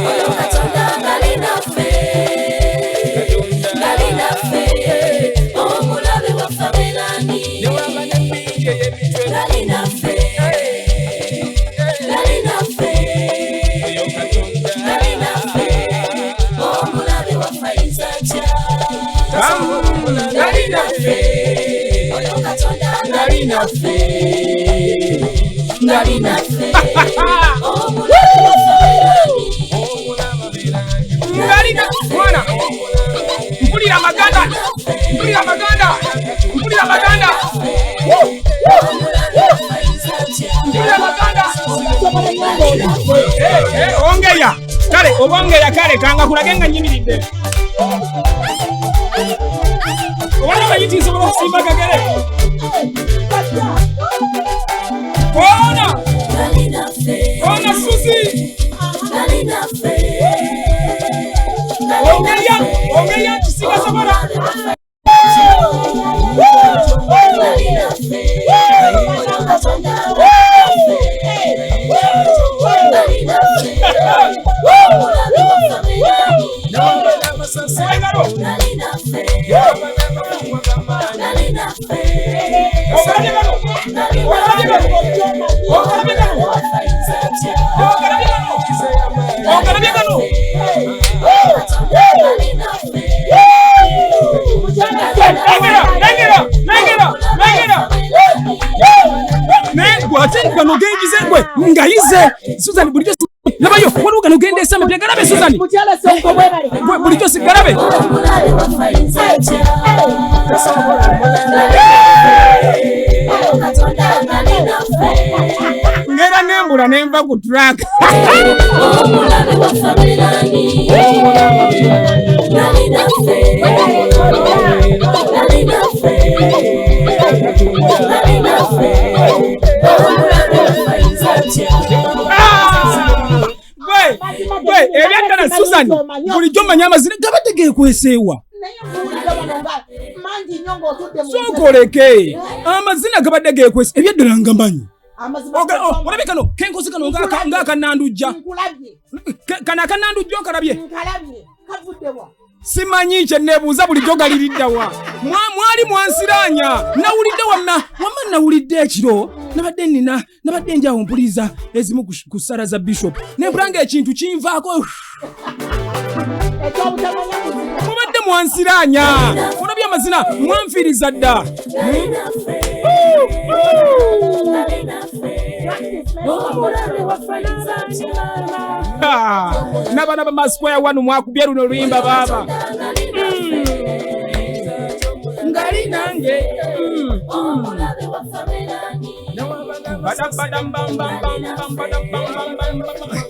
Katonda ngali naffe omulabe waffe abeerani ngali naffe omulabe waffe ayinza atya ngali naffe oyo Katonda ngali naffe omulabe waffe abeerani ngali mwana mpulira maganda ongeya kale obongeya kale kanga kulage nga nyimiridde obana bayiti nsobola okusimba kagere ona susi ongeya kisiga sobola gano gengize gwe ngayize Susan bulijjo nabayo wali gano gende esame pya garabe Susan mukyala Ssonko bwebale bulijjo si garabe ngera nembula nemba ku track omulabe waffe abeerani ngali naffe gwe ebyagala Susan bulijjo manya amazina gabadde gekweseewa sonkoleke amazina gabadde gekwese ebyaddala nga manyi olabe kano kenkosi kano ng'akanandujja kano akanandujja okalabye simanyi kyenneebuuza bulijjo galiriddawa mwali mwansiraanya nawulidde wamma nawulidde ekiro nabadde njawo mpuliriza ezimu ku ssala za bishop nempulanga ekintu kinvaako mubadde mwansiraanya olabye amazina mwanfiiriza dda n'abaana ba Masquare wano mwakubye luno luyimba baaba ngali nange badam badam bam bam bam bam badam bam bam bam